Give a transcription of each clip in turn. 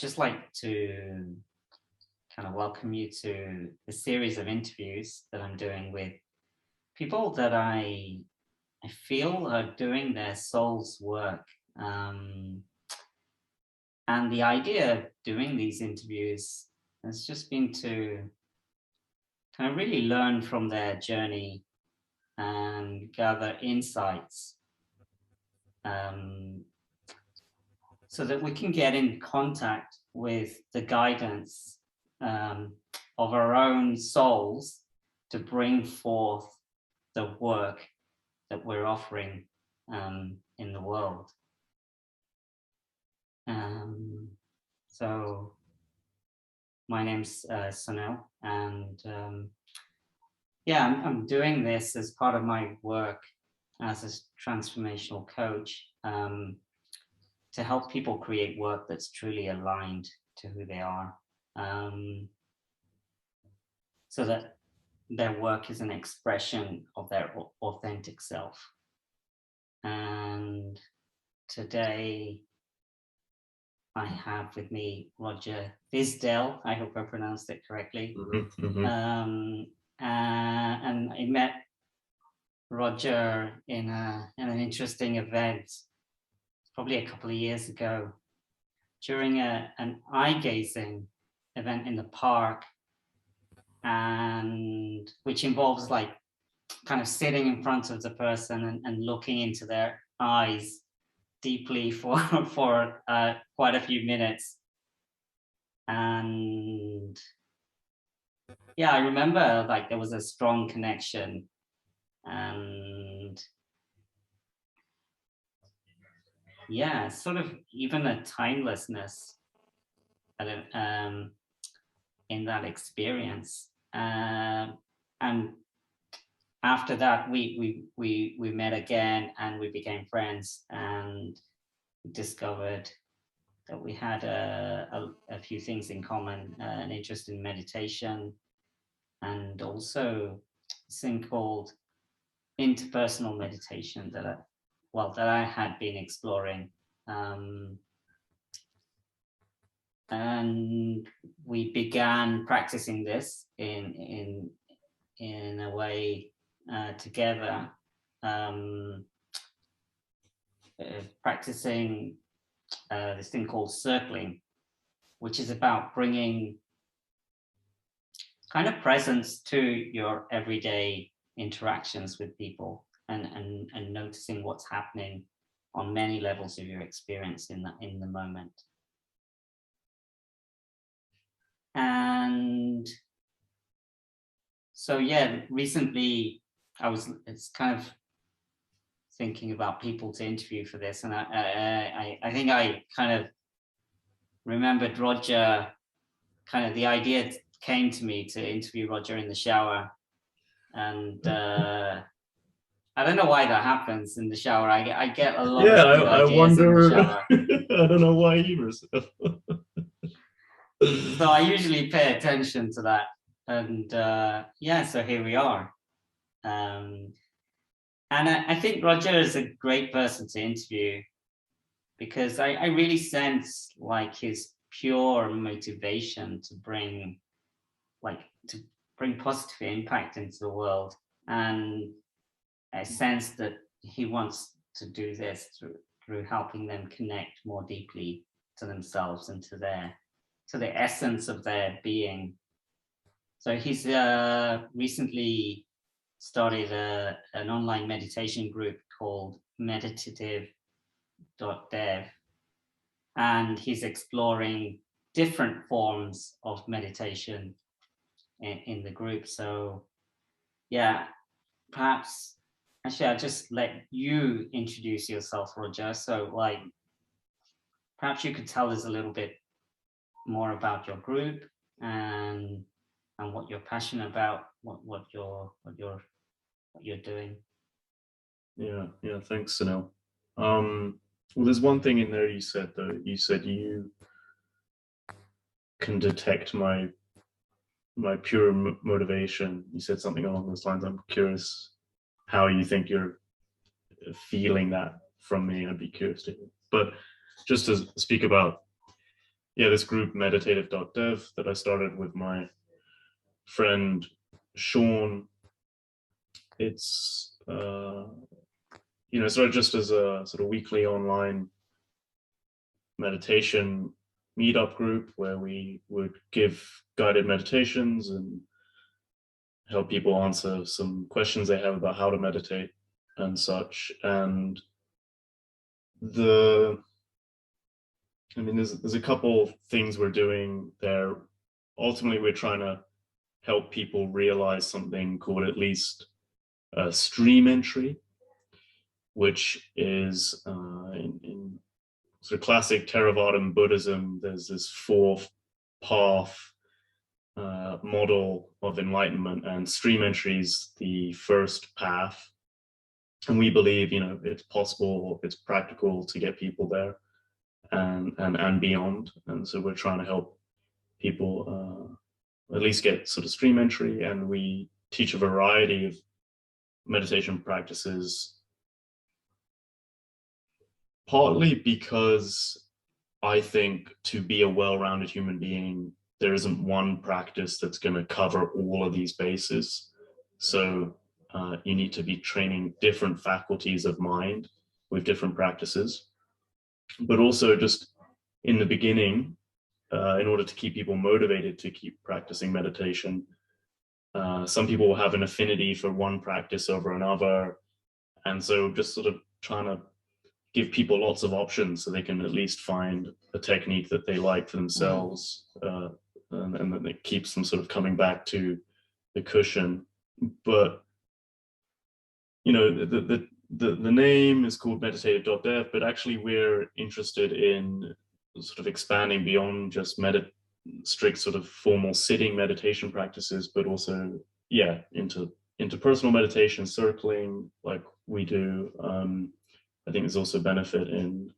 just like to kind of welcome you to the series of interviews that I'm doing with people that I feel are doing their soul's work. And the idea of doing these interviews has just been to kind of really learn from their journey and gather insights, so that we can get in contact with the guidance of our own souls to bring forth the work that we're offering in the world. So my name's Sunil, and I'm doing this as part of my work as a transformational coach, to help people create work that's truly aligned to who they are, so that their work is an expression of their authentic self. And today I have with me Roger Thisdell. I hope I pronounced it correctly. And I met Roger in an interesting event, probably a couple of years ago, during an eye-gazing event in the park, and which involves like kind of sitting in front of the person and looking into their eyes deeply for quite a few minutes. And yeah, I remember like there was a strong connection, and yeah, sort of even a timelessness in that experience. And after that, we met again, and we became friends, and discovered that we had a few things in common: an interest in meditation, and also this thing called interpersonal meditation that I had been exploring. And we began practicing this in a way together, practicing this thing called circling, which is about bringing kind of presence to your everyday interactions with people, and noticing what's happening on many levels of your experience in the moment. And so recently it's kind of thinking about people to interview for this, and I think I kind of remembered Roger. Kind of the idea came to me to interview Roger in the shower, and I don't know why that happens in the shower. I get a lot of good ideas wonder, in the shower. I don't know why either. So I usually pay attention to that, and so here we are. And I think Roger is a great person to interview, because I really sense like his pure motivation to bring positive impact into the world, and I sense that he wants to do this through helping them connect more deeply to themselves and to the essence of their being. So he's recently started an online meditation group called meditative.dev, and he's exploring different forms of meditation in the group. So perhaps actually I'll just let you introduce yourself, Roger. So like perhaps you could tell us a little bit more about your group and what you're passionate about, what you're doing. Yeah, thanks, Sunil. Well, there's one thing in there you said, though. You said you can detect my pure motivation. You said something along those lines. I'm curious how you think you're feeling that from me. I'd be curious to hear. But just to speak about this group meditative.dev that I started with my friend Sean. It's started just as a sort of weekly online meditation meetup group where we would give guided meditations and help people answer some questions they have about how to meditate and such. And there's a couple things we're doing there. Ultimately, we're trying to help people realize something called at least stream entry, which is in sort of classic Theravada Buddhism. There's this fourth path model of enlightenment, and stream entry is the first path. And we believe, it's possible, it's practical to get people there and beyond. And so we're trying to help people at least get sort of stream entry, and we teach a variety of meditation practices, partly because I think to be a well-rounded human being, there isn't one practice that's going to cover all of these bases. So you need to be training different faculties of mind with different practices. But also just in the beginning, in order to keep people motivated to keep practicing meditation, some people will have an affinity for one practice over another. And so just sort of trying to give people lots of options so they can at least find a technique that they like for themselves, and that it keeps them sort of coming back to the cushion. But the name is called meditative.dev, but actually we're interested in sort of expanding beyond just strict sort of formal sitting meditation practices, but also into personal meditation, circling like we do. I think there's also benefit in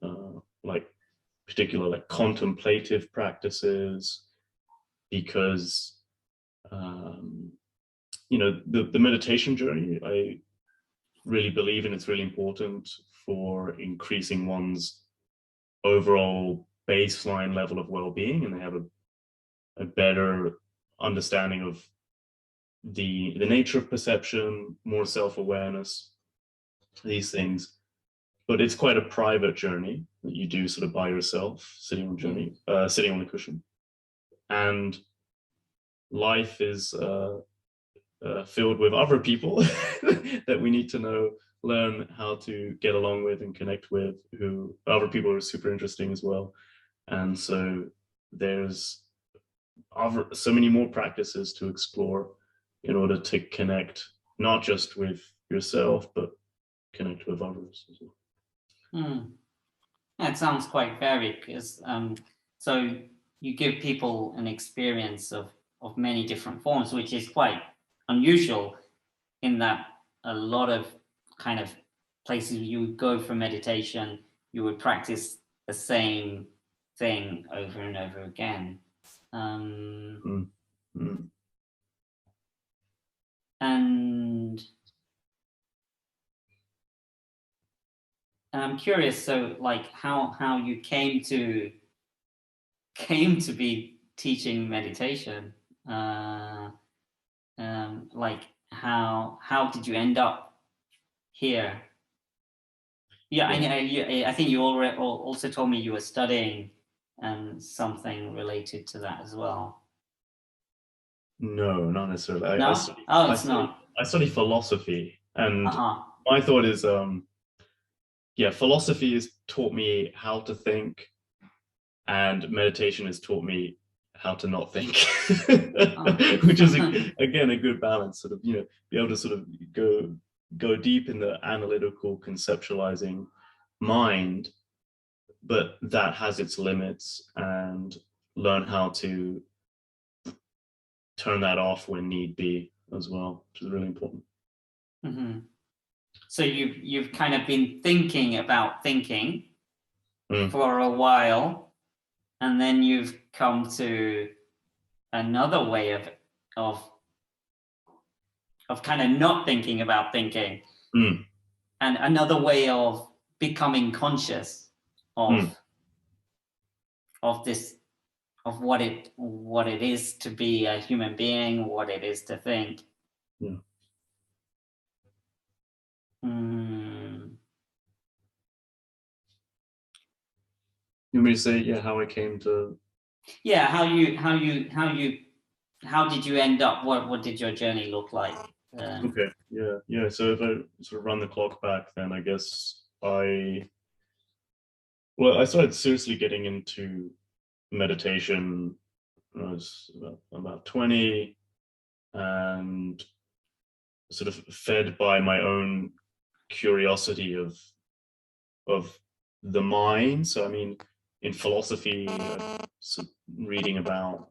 particular contemplative practices, because the meditation journey, I really believe in, it's really important for increasing one's overall baseline level of well-being, and they have a better understanding of the nature of perception, more self-awareness, these things. But it's quite a private journey that you do sort of by yourself, sitting on the cushion. And life is filled with other people that we need to learn how to get along with and connect with, who other people are super interesting as well. And so there's so many more practices to explore in order to connect, not just with yourself, but connect with others as well. That sounds quite varied, because so you give people an experience of many different forms, which is quite unusual, in that a lot of kind of places you would go for meditation, you would practice the same thing over and over again. And I'm curious, so like how you came to be teaching meditation, like how did you end up here? Yeah. I think you already also told me you were studying something related to that as well. No, not necessarily. No? I study philosophy, and my thought is, philosophy has taught me how to think, and meditation has taught me how to not think, which is again a good balance. Sort of, be able to sort of go deep in the analytical, conceptualizing mind, but that has its limits, and learn how to turn that off when need be as well, which is really important. Mm-hmm. So you've kind of been thinking about thinking for a while, and then you've come to another way of kind of not thinking about thinking, and another way of becoming conscious of this what it is to be a human being, what it is to think. Yeah. You want me to say, how I came to? Yeah, how did you end up? What did your journey look like? Okay, yeah. So if I sort of run the clock back, then I guess I started seriously getting into meditation when I was about 20, and sort of fed by my own curiosity of the mind. So I mean, in philosophy, reading about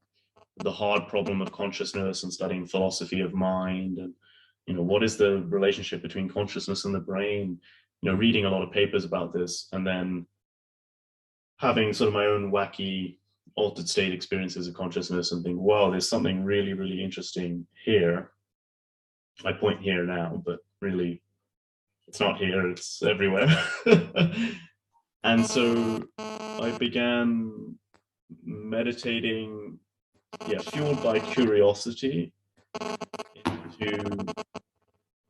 the hard problem of consciousness and studying philosophy of mind, and what is the relationship between consciousness and the brain, reading a lot of papers about this, and then having sort of my own wacky altered state experiences of consciousness and think, wow, there's something really, really interesting here. I point here now, but really it's not here, it's everywhere. And so I began meditating, fueled by curiosity, into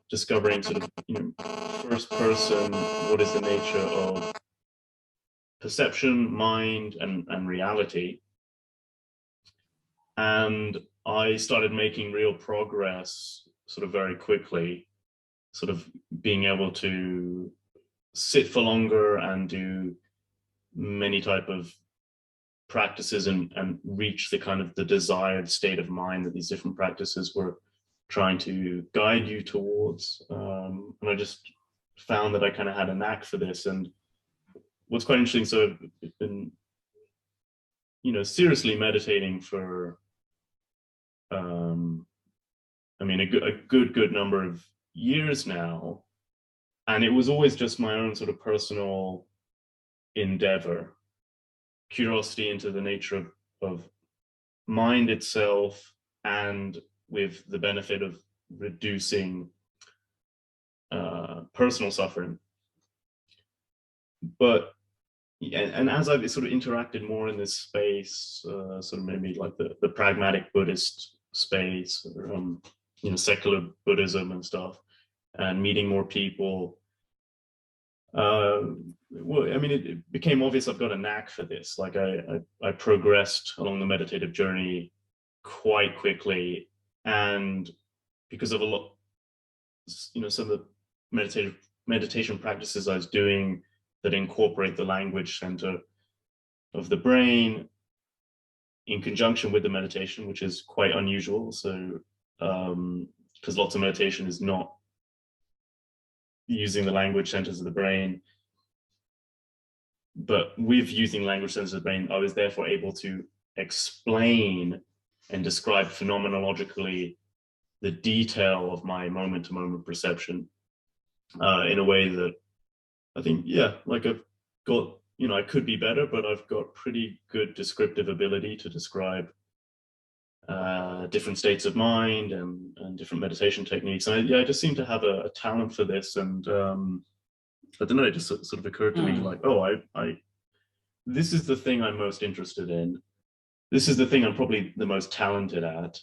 discovering sort of, first person, what is the nature of perception, mind, and reality. And I started making real progress sort of very quickly, sort of being able to sit for longer and do many type of practices and reach the kind of the desired state of mind that these different practices were trying to guide you towards. And I just found that I kind of had a knack for this. And what's quite interesting, so I've been, seriously meditating for, I mean, a good number of years now. And it was always just my own sort of personal endeavor, curiosity into the nature of mind itself, and with the benefit of reducing personal suffering. But and as I've sort of interacted more in this space, sort of maybe like the pragmatic Buddhist space, or secular Buddhism and stuff, and meeting more people, well, I mean, it became obvious I've got a knack for this. Like I progressed along the meditative journey quite quickly, and because of a lot, some of the meditation practices I was doing that incorporate the language center of the brain in conjunction with the meditation, which is quite unusual. So, because lots of meditation is not using the language centers of the brain, but with using language centers of the brain, I was therefore able to explain and describe phenomenologically the detail of my moment-to-moment perception in a way that I think, like I've got, I could be better, but I've got pretty good descriptive ability to describe different states of mind and different meditation techniques. And I just seem to have a talent for this. And I don't know, it just sort of occurred to me like, oh, this is the thing I'm most interested in. This is the thing I'm probably the most talented at.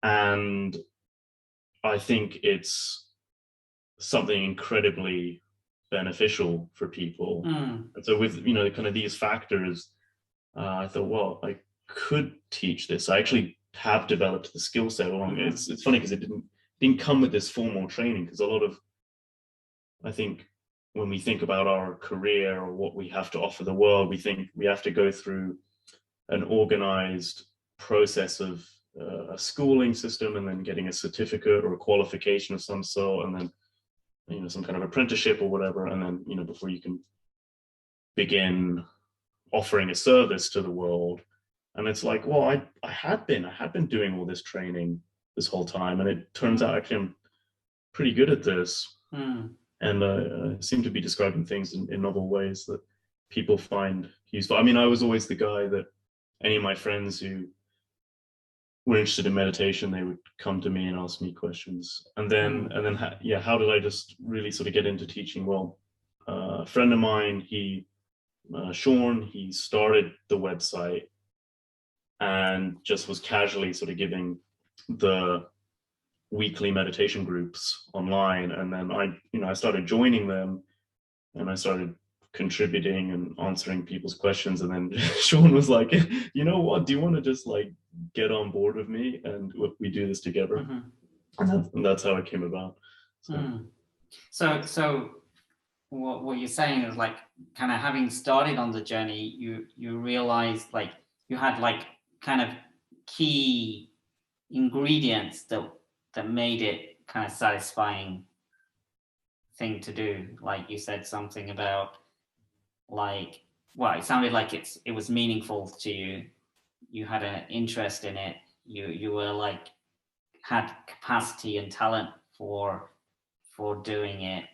And I think it's something incredibly beneficial for people. And so with, kind of these factors, I thought, well, I could teach this. I actually have developed the skill set along. It's funny because it didn't come with this formal training, because a lot of, I think, when we think about our career or what we have to offer the world, we think we have to go through an organized process of a schooling system, and then getting a certificate or a qualification of some sort, and then some kind of apprenticeship or whatever, and then before you can begin offering a service to the world. And it's like, well, I had been doing all this training this whole time, and it turns out actually I'm pretty good at this. And I seem to be describing things in novel ways that people find useful. I mean, I was always the guy that any of my friends who were interested in meditation, they would come to me and ask me questions. And then how did I just really sort of get into teaching? Well, a friend of mine, Sean, he started the website and just was casually sort of giving the weekly meditation groups online. And then I started joining them, and I started contributing and answering people's questions. And then Sean was like, you know what, do you want to just like get on board with me and we do this together? And that's how it came about. So what you're saying is, like, kind of having started on the journey, you realized like you had like kind of key ingredients that made it kind of satisfying thing to do. Like you said something about, like, well, it sounded like it was meaningful to you. You had an interest in it. You were like, had capacity and talent for doing it.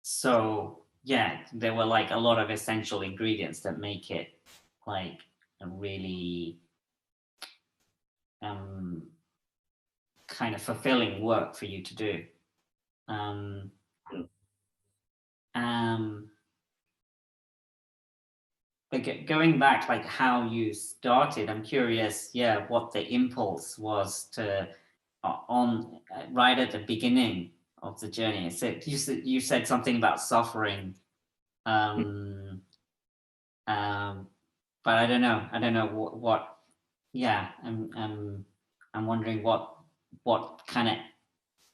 So yeah, there were like a lot of essential ingredients that make it like a really kind of fulfilling work for you to do. But going back, like how you started, I'm curious, what the impulse was to on right at the beginning of the journey. So you said something about suffering, but I don't know what. Yeah, I'm wondering what kind of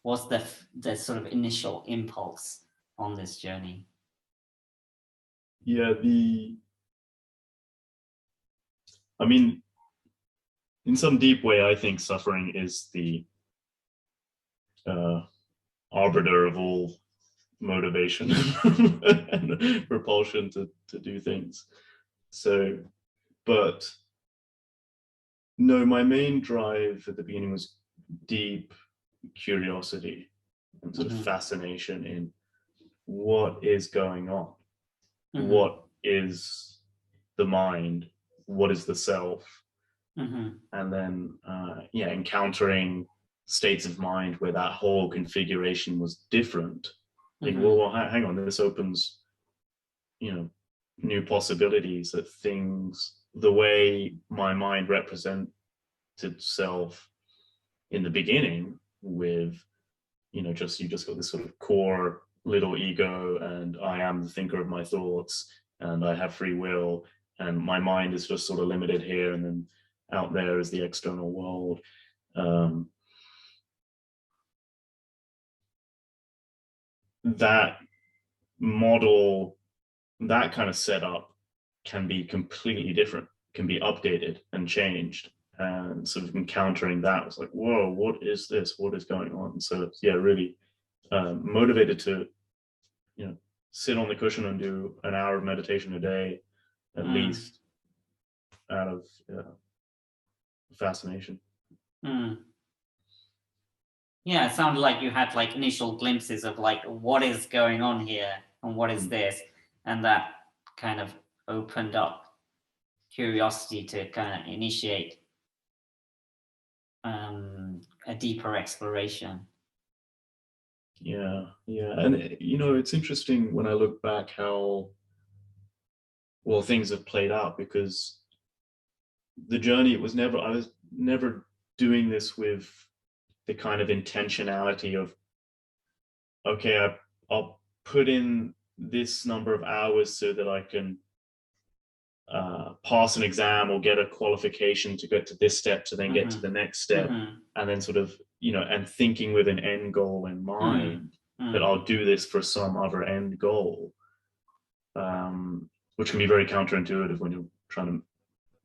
was the sort of initial impulse on this journey. Yeah, I mean, in some deep way, I think suffering is the arbiter of all motivation and propulsion to do things. So, but no, my main drive at the beginning was deep curiosity and sort of fascination in what is going on, what is the mind, what is the self, and then encountering states of mind where that whole configuration was different. Like, well, hang on, this opens, new possibilities, that things, the way my mind represented itself in the beginning with, you just got this sort of core little ego, and I am the thinker of my thoughts, and I have free will, and my mind is just sort of limited here, and then out there is the external world. That model, that kind of setup can be completely different, can be updated and changed, and sort of encountering that was like, whoa, what is this? What is going on? So really motivated to, sit on the cushion and do an hour of meditation a day, at least, out of fascination. Yeah, it sounded like you had like initial glimpses of like what is going on here and what is this, and that kind of opened up curiosity to kind of initiate a deeper exploration. Yeah, and it's interesting when I look back how well things have played out, because the journey, I was never doing this with the kind of intentionality of, okay, I'll put in this number of hours so that I can pass an exam or get a qualification to get to this step to then get to the next step, and then sort of, and thinking with an end goal in mind, that I'll do this for some other end goal, which can be very counterintuitive when you're trying to,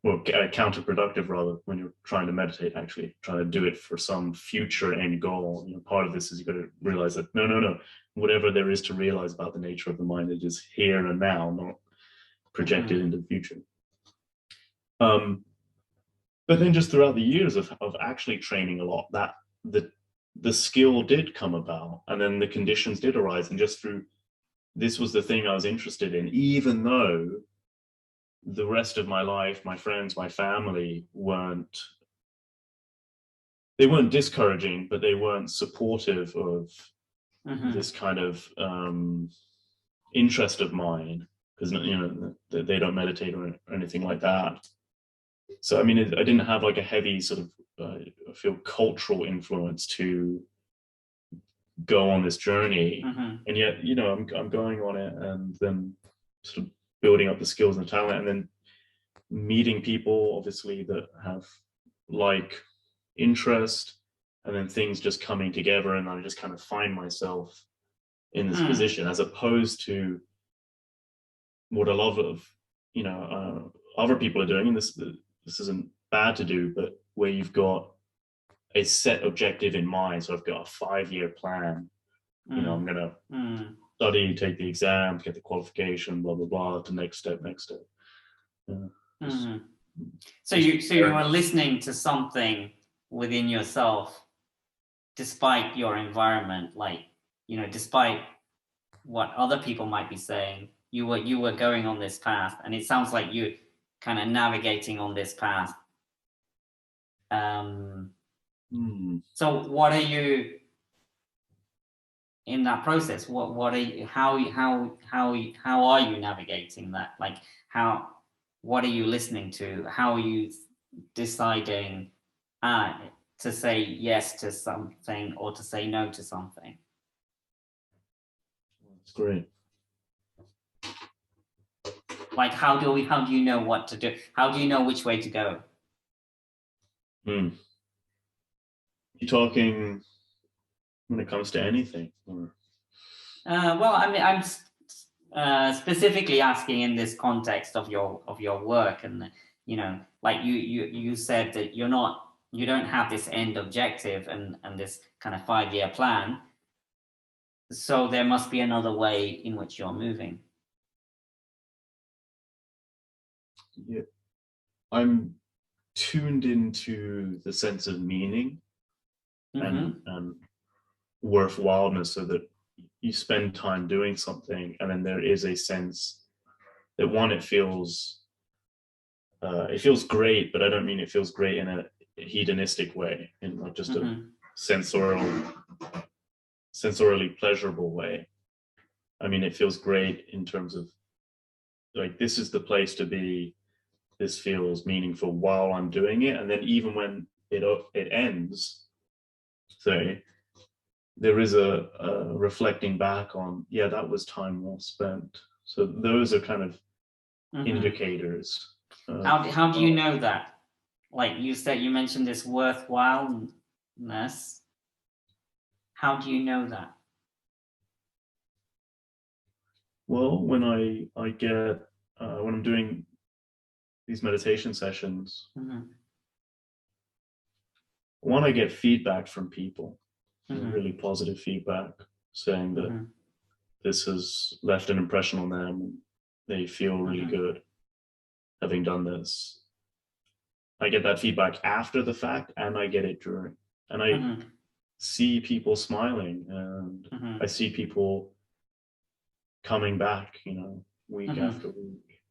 well, counterproductive rather, when you're trying to meditate, actually trying to do it for some future end goal. Part of this is you've got to realize that no, whatever there is to realize about the nature of the mind, it is here and now, not projected into the future. But then just throughout the years of actually training a lot, that the skill did come about, and then the conditions did arise, and just through, this was the thing I was interested in, even though the rest of my life, my friends, my family weren't discouraging, but they weren't supportive of this kind of interest of mine. because they don't meditate or anything like that. So I mean, I didn't have like a heavy sort of I feel cultural influence to go on this journey, and yet I'm going on it, and then sort of building up the skills and the talent, and then meeting people obviously that have like interest, and then things just coming together, and I just kind of find myself in this position, as opposed to what a lot of other people are doing. And this isn't bad to do, but where you've got a set objective in mind. So I've got a 5-year plan. I'm gonna study, take the exam, get the qualification, blah blah blah, to next step. So you are listening to something within yourself, despite your environment, like despite what other people might be saying. You were going on this path, and it sounds like you kind of navigating on this path. So what are you in that process? What are you, how are you navigating that? Like what are you listening to? How are you deciding to say yes to something or to say no to something? That's great. Like how do you know what to do? How do you know which way to go? You talking when it comes to anything, or? Well, I mean, I'm specifically asking in this context of your work, and like you said that you don't have this end objective and this kind of 5-year plan, so there must be another way in which you're moving. Yeah, I'm tuned into the sense of meaning and worthwhileness, so that you spend time doing something, and then there is a sense that it feels great, but I don't mean it feels great in a hedonistic way, in like just a sensorially pleasurable way. I mean, it feels great in terms of like, this is the place to be. This feels meaningful while I'm doing it, and then even when it ends, say, there is a reflecting back on, that was time well spent. So those are kind of indicators. How do you know that? Like you mentioned this worthwhileness. How do you know that? Well, when I get when I'm doing these meditation sessions, one, I get feedback from people, really positive feedback, saying that this has left an impression on them. They feel really good having done this. I get that feedback after the fact, and I get it during. And I see people smiling, and I see people coming back, week after week.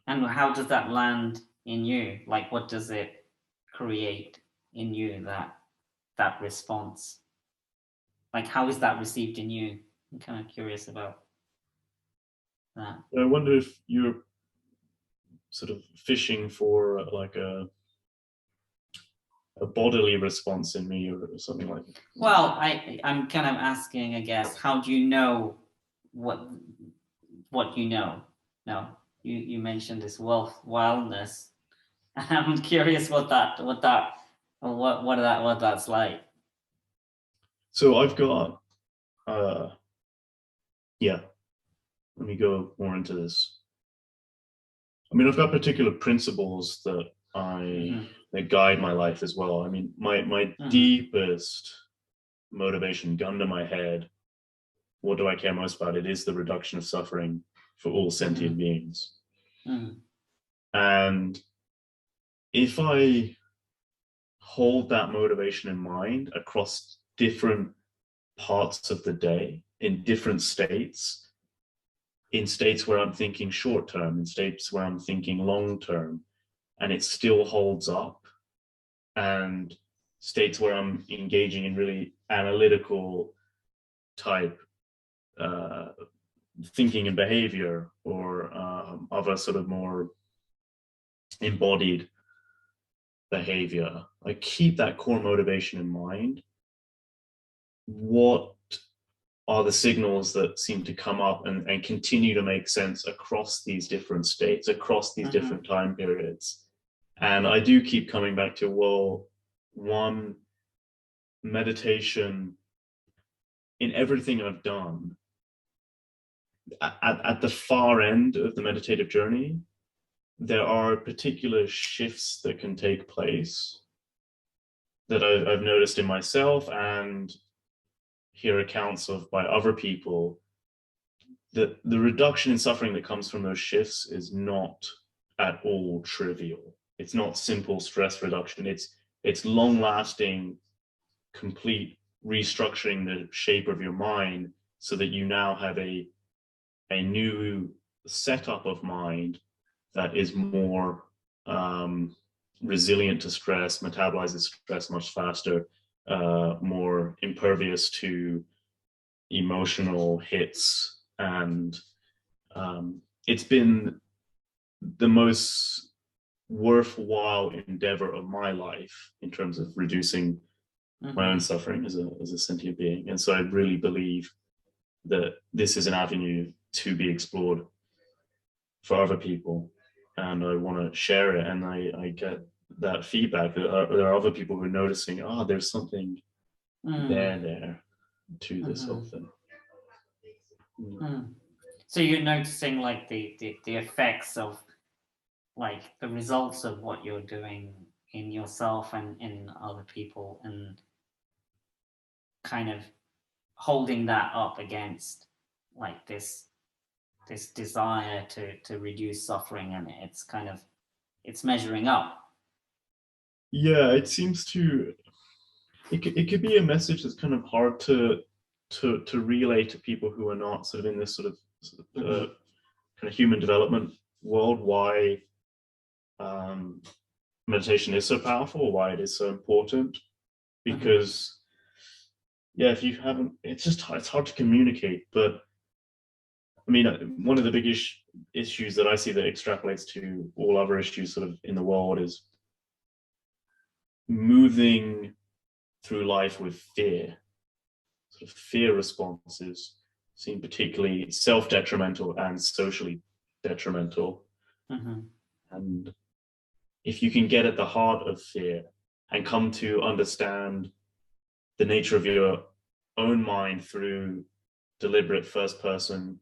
And how does that land in you? Like, what does it create in you, that response? Like, how is that received in you? I'm kind of curious about that. I wonder if you're sort of fishing for like a bodily response in me, or something like that. Well, I'm kind of asking, I guess, how do you know what you know? No, you mentioned this worthwhileness. I'm curious what that's like. So I've got let me go more into this. I mean, I've got particular principles that that guide my life as well. I mean, my deepest motivation, gun to my head, what do I care most about? It is the reduction of suffering for all sentient beings. And if I hold that motivation in mind across different parts of the day, in different states, in states where I'm thinking short term, in states where I'm thinking long term, and it still holds up, and states where I'm engaging in really analytical type thinking and behavior, or of a sort of more embodied behavior, I keep that core motivation in mind. What are the signals that seem to come up and continue to make sense across these different states, across these different time periods? And I do keep coming back to, well, one, meditation, in everything I've done, at the far end of the meditative journey, there are particular shifts that can take place that I've noticed in myself and hear accounts of by other people. That the reduction in suffering that comes from those shifts is not at all trivial. It's not simple stress reduction. It's long-lasting, complete restructuring the shape of your mind so that you now have a new setup of mind that is more resilient to stress, metabolizes stress much faster, more impervious to emotional hits. And it's been the most worthwhile endeavor of my life in terms of reducing my own suffering as a sentient being. And so I really believe that this is an avenue to be explored for other people, and I want to share it. And I get that feedback that there are other people who are noticing, there's something there to this whole thing. So you're noticing like the effects of like the results of what you're doing in yourself and in other people, and kind of holding that up against like this desire to reduce suffering, and it's measuring up. Yeah, it seems to, it could be a message that's kind of hard to relay to people who are not sort of in this sort of kind of human development world, why meditation is so powerful, why it is so important. Because if you haven't, it's hard to communicate. But I mean, one of the big issues that I see that extrapolates to all other issues sort of in the world is moving through life with fear. Sort of fear responses seem particularly self-detrimental and socially detrimental. And if you can get at the heart of fear and come to understand the nature of your own mind through deliberate first-person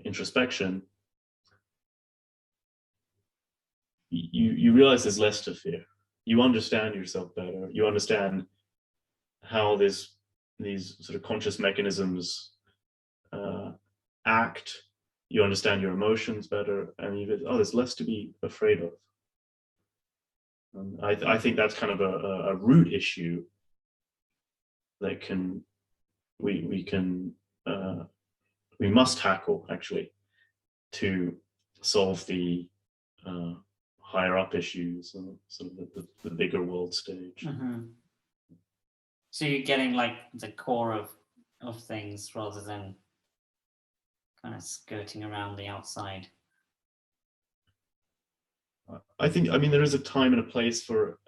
introspection, you realize there's less to fear. You understand yourself better. You understand how these sort of conscious mechanisms act. You understand your emotions better, and there's less to be afraid of. And I think that's kind of a root issue that we must tackle, actually, to solve the higher up issues and sort of the bigger world stage. So you're getting like the core of things rather than kind of skirting around the outside. I mean, there is a time and a place for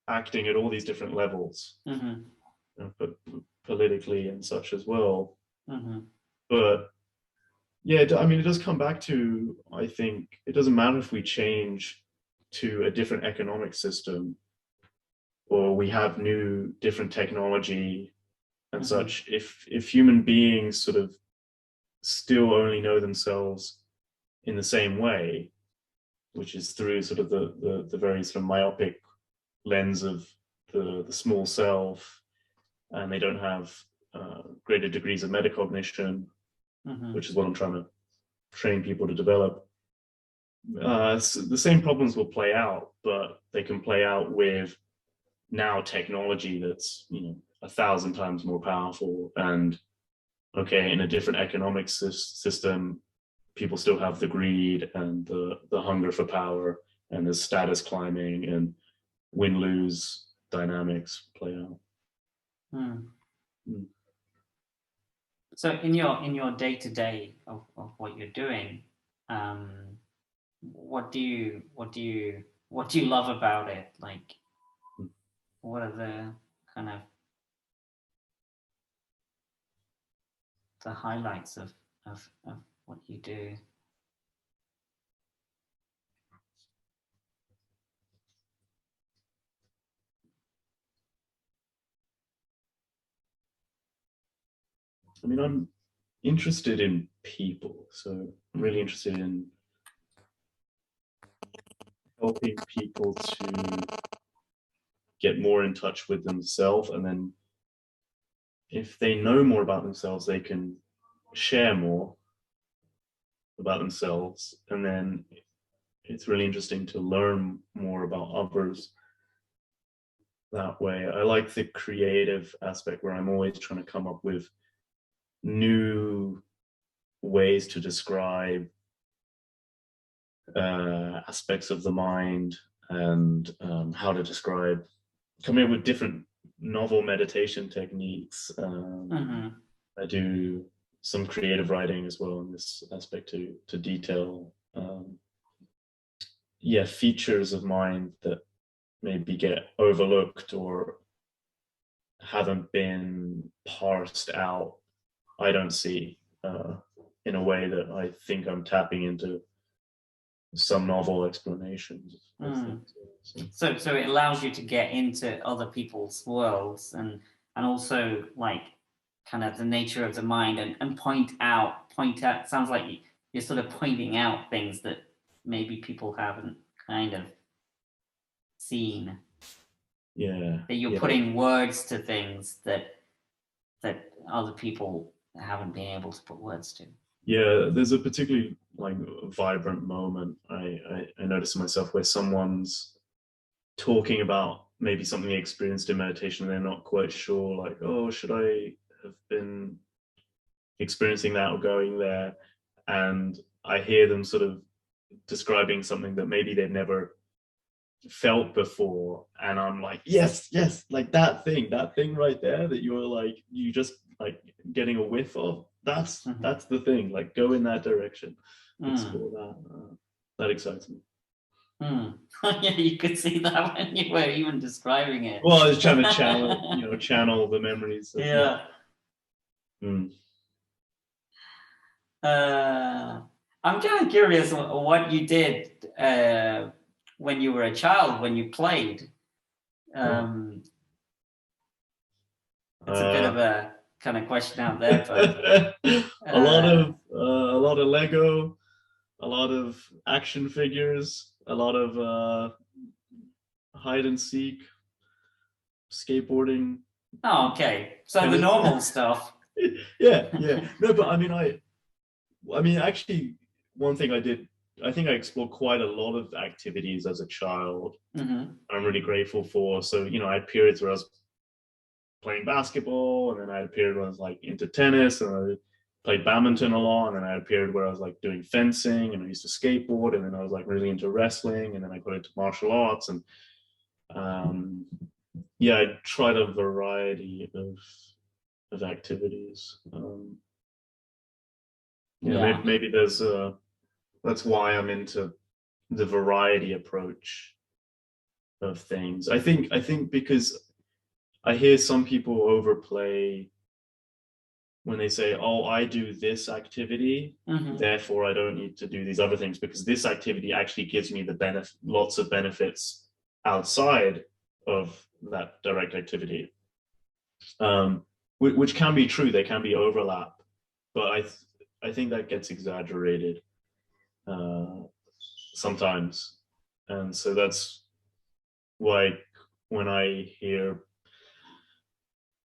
acting at all these different levels, but politically and such as well. But yeah, I mean, it does come back to, I think it doesn't matter if we change to a different economic system or we have new different technology and such. If human beings sort of still only know themselves in the same way, which is through sort of the very sort of myopic lens of the small self, and they don't have greater degrees of metacognition, which is what I'm trying to train people to develop. So the same problems will play out, but they can play out with now technology that's 1,000 times more powerful. And okay, in a different economic system, people still have the greed and the hunger for power, and the status climbing and win-lose dynamics play out. So in your day-to-day of what you're doing, what do you love about it? Like, what are the kind of the highlights of what you do? I mean, I'm interested in people, so I'm really interested in helping people to get more in touch with themselves, and then if they know more about themselves, they can share more about themselves, and then it's really interesting to learn more about others that way. I like the creative aspect where I'm always trying to come up with new ways to describe aspects of the mind, and how to describe, coming up with different novel meditation techniques. I do some creative writing as well in this aspect to detail features of mind that maybe get overlooked or haven't been parsed out. I don't see in a way that I think I'm tapping into some novel explanations. So it allows you to get into other people's worlds, and also like kind of the nature of the mind, and point out. Sounds like you're sort of pointing out things that maybe people haven't kind of seen. Yeah. That you're putting words to things that other people haven't been able to put words to. Yeah, there's a particularly like vibrant moment I notice in myself where someone's talking about maybe something they experienced in meditation and they're not quite sure, like, oh, should I have been experiencing that or going there? And I hear them sort of describing something that maybe they've never felt before, and I'm like, yes, like that thing right there that you're like, you just like getting a whiff of, that's the thing, like go in that direction, explore that. That excites me. Yeah, you could see that when you were even describing it. Well, I was trying to channel the memories. Yeah. I'm kind of curious what you did when you were a child, when you played. It's a bit of a kind of question out there, but a lot of Lego, a lot of action figures, a lot of hide and seek, skateboarding. Oh, okay. So the normal stuff. Yeah. No, but I mean, actually, one thing I did, I think I explored quite a lot of activities as a child. I'm really grateful for. So, I had periods where I was playing basketball, and then I had a period where I was like into tennis, and I played badminton a lot, and then I had a period where I was like doing fencing, and I used to skateboard, and then I was like really into wrestling, and then I got into martial arts, and I tried a variety of activities. Maybe there's that's why I'm into the variety approach of things. I think because I hear some people overplay when they say, oh, I do this activity, therefore I don't need to do these other things, because this activity actually gives me lots of benefits outside of that direct activity, which can be true. There can be overlap, but I think that gets exaggerated sometimes. And so that's why when I hear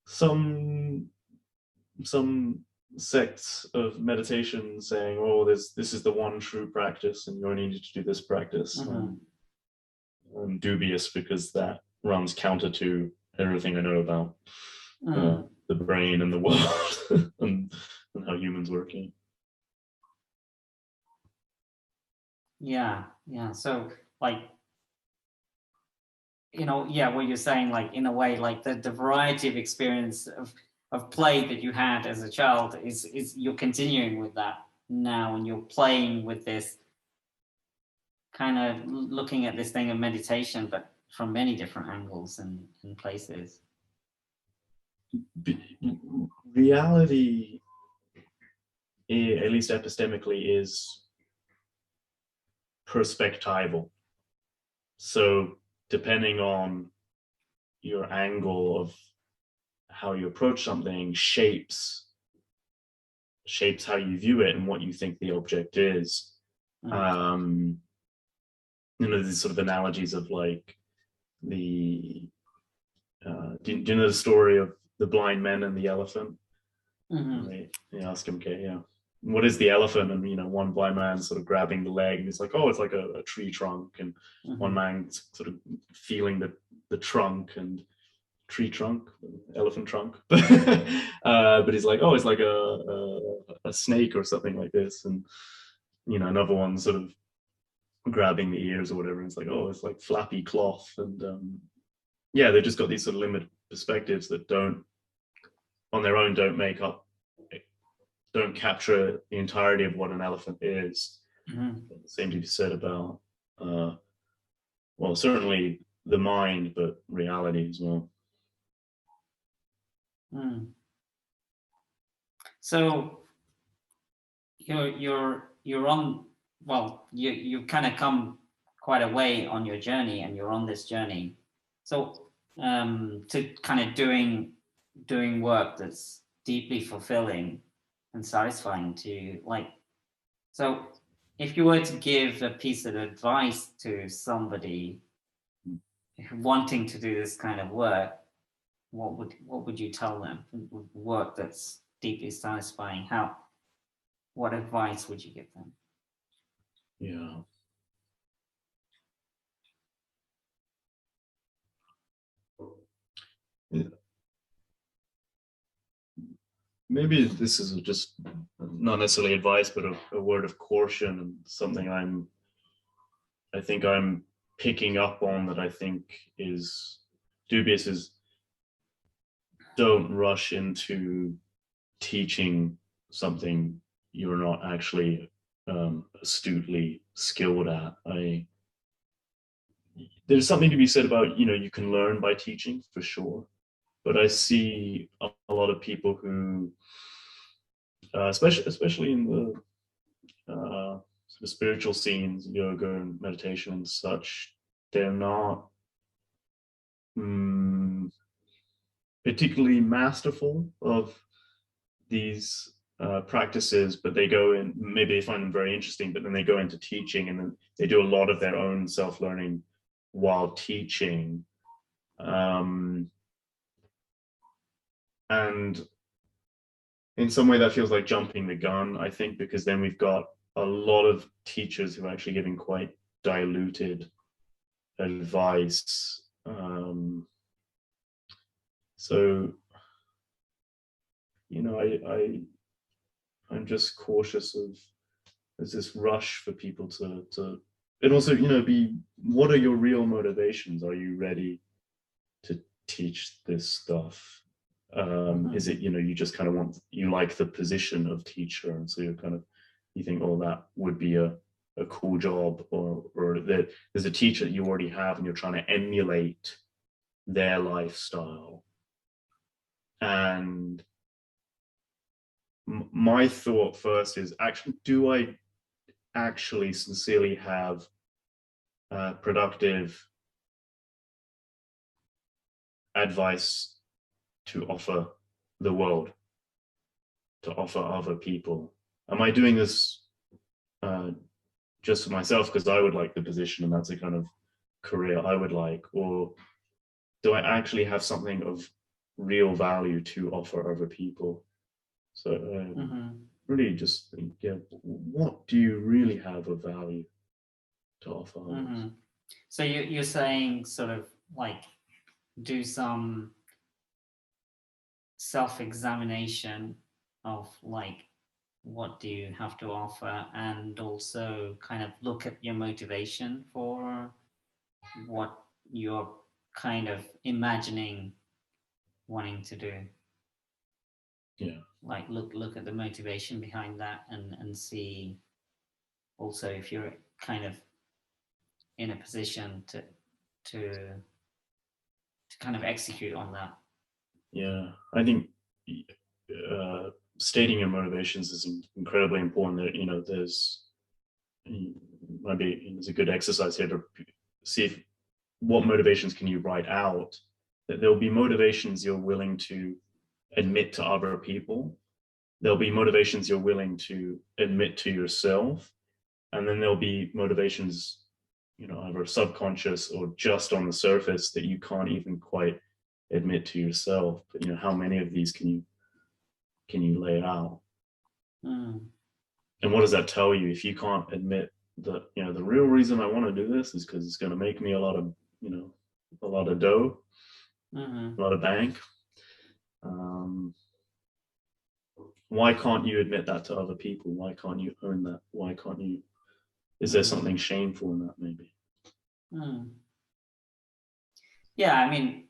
some sects of meditation saying, oh, this is the one true practice and you only need to do this practice, I'm dubious, because that runs counter to everything I know about the brain and the world and how humans work. Yeah. So like, what you're saying, like in a way, like the variety of experience of of play that you had as a child is you're continuing with that now, and you're playing with this, kind of looking at this thing of meditation, but from many different angles and places. Reality, at least epistemically, is perspectival. So depending on your angle of how you approach something shapes how you view it and what you think the object is. These sort of analogies of like the do you know the story of the blind men and the elephant? They ask him, okay, yeah, what is the elephant? And one blind man sort of grabbing the leg, and he's like, oh, it's like a tree trunk. And one man sort of feeling the trunk and tree trunk, elephant trunk. But he's like, oh, it's like a snake or something like this. And another one sort of grabbing the ears or whatever. And it's like, oh, it's like flappy cloth. And yeah, they've just got these sort of limited perspectives that don't capture the entirety of what an elephant is. The same to be said about well, certainly the mind, but reality as well. So you're on, well, you kind of come quite a way on your journey, and you're on this journey. So to kind of doing work that's deeply fulfilling and satisfying to you, like, so if you were to give a piece of advice to somebody wanting to do this kind of work, what would you tell them? Work that's deeply satisfying. What advice would you give them? Yeah. Maybe this is just not necessarily advice, but a word of caution, and something I think I'm picking up on that I think is dubious, is don't rush into teaching something you're not actually astutely skilled at. There's something to be said about, you can learn by teaching for sure, but I see a lot of people who, especially in the sort of spiritual scenes, yoga and meditation and such, they're not particularly masterful of these practices, but they go in, maybe they find them very interesting, but then they go into teaching, and then they do a lot of their own self-learning while teaching. And in some way that feels like jumping the gun, I think, because then we've got a lot of teachers who are actually giving quite diluted advice. So, I'm just cautious of, there's this rush for people to and also, what are your real motivations? Are you ready to teach this stuff? Is it, you just kind of you like the position of teacher, and so you think, oh, that would be a cool job, or that there's a teacher that you already have and you're trying to emulate their lifestyle. And my thought first is, actually, do I actually sincerely have productive advice to offer the world, to offer other people? Am I doing this just for myself because I would like the position and that's a kind of career I would like? Or do I actually have something of real value to offer other people? So really just think, what do you really have of value to offer others? So you're saying sort of like do some self-examination of like, what do you have to offer, and also kind of look at your motivation for what you're kind of imagining wanting to do. Yeah. Like look at the motivation behind that, and see also if you're kind of in a position to kind of execute on that. Yeah, I think stating your motivations is incredibly important. That, you know, there's maybe there's a good exercise here to see if, what motivations can you write out. That there'll be motivations you're willing to admit to other people. There'll be motivations you're willing to admit to yourself, and then there'll be motivations, you know, either subconscious or just on the surface that you can't even quite admit to yourself. But, you know, how many of these can you lay out? And what does that tell you if you can't admit that, you know, the real reason I want to do this is because it's going to make me a lot of, you know, a lot of dough, a lot of bank. Why can't you admit that to other people? Why can't you own that? Why can't you? Is there something shameful in that, maybe? Yeah, I mean,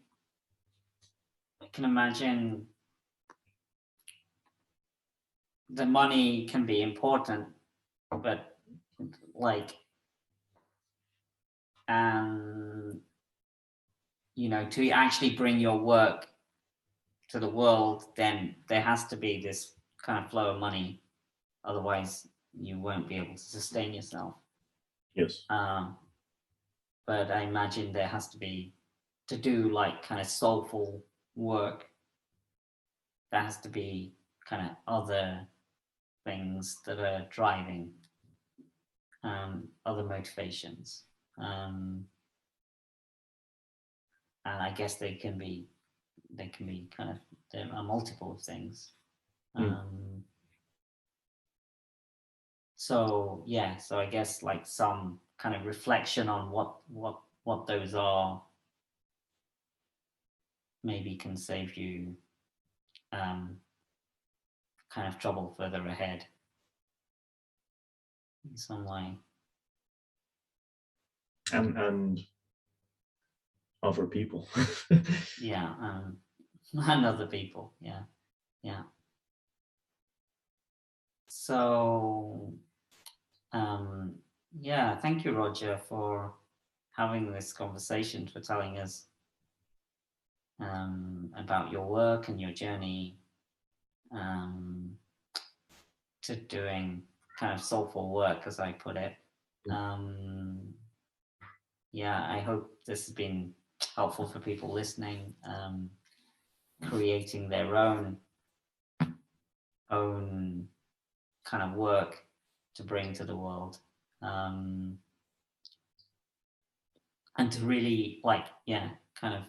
I can imagine the money can be important, but like, you know, to actually bring your work to the world, then there has to be this kind of flow of money. Otherwise, you won't be able to sustain yourself. Yes. But I imagine there has to be, to do like kind of soulful work, there has to be kind of other things that are driving, other motivations. And I guess they can be kind of, there are multiple things. So yeah, so I guess like some kind of reflection on what those are maybe can save you kind of trouble further ahead in some way. And other people. Yeah, and other people. Yeah. So, yeah, thank you, Roger, for having this conversation, for telling us about your work and your journey to doing kind of soulful work, as I put it. Yeah, I hope this has been helpful for people listening, creating their own kind of work to bring to the world, and to really kind of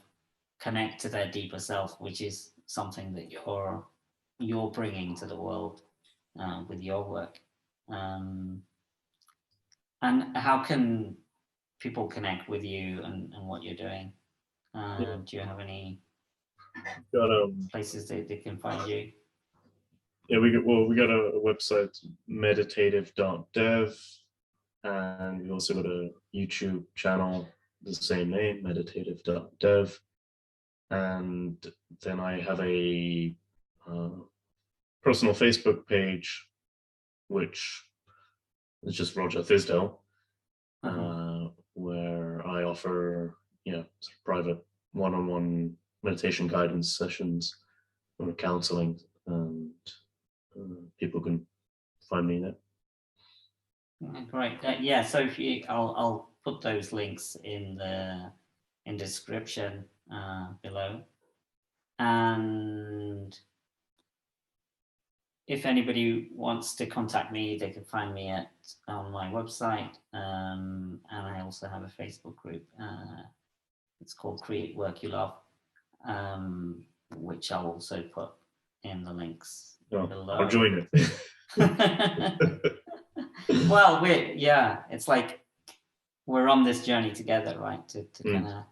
connect to their deeper self, which is something that you're bringing to the world with your work. And how can people connect with you and what you're doing? Do you have any places that they can find you? Yeah, we got a website, meditative.dev, and we also got a YouTube channel, the same name, meditative.dev. And then I have a personal Facebook page, which is just Roger Thisdell, where I offer private one-on-one meditation guidance sessions or counseling, and people can find me there. Great. Yeah, so if I'll put those links in the description below. And if anybody wants to contact me, they can find me on my website. And I also have a Facebook group. It's called Create Work You Love, which I'll also put in the links below. I'll join it. Well, it's like we're on this journey together, right? To kind of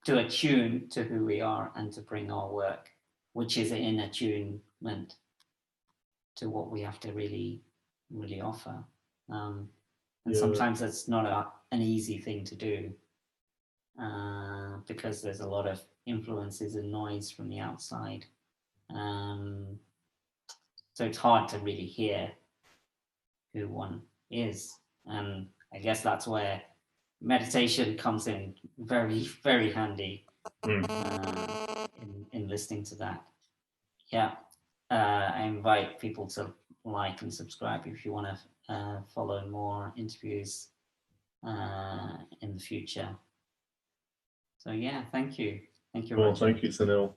to attune to who we are and to bring our work, which is in attunement to what we have to really, really offer. And sometimes it's not an easy thing to do, because there's a lot of influences and noise from the outside. So it's hard to really hear who one is. And I guess that's where meditation comes in very, very handy in listening to that. Yeah. I invite people to like and subscribe if you want to follow more interviews in the future. So yeah, thank you. Thank you, Roger. Well, thank you, Sunil.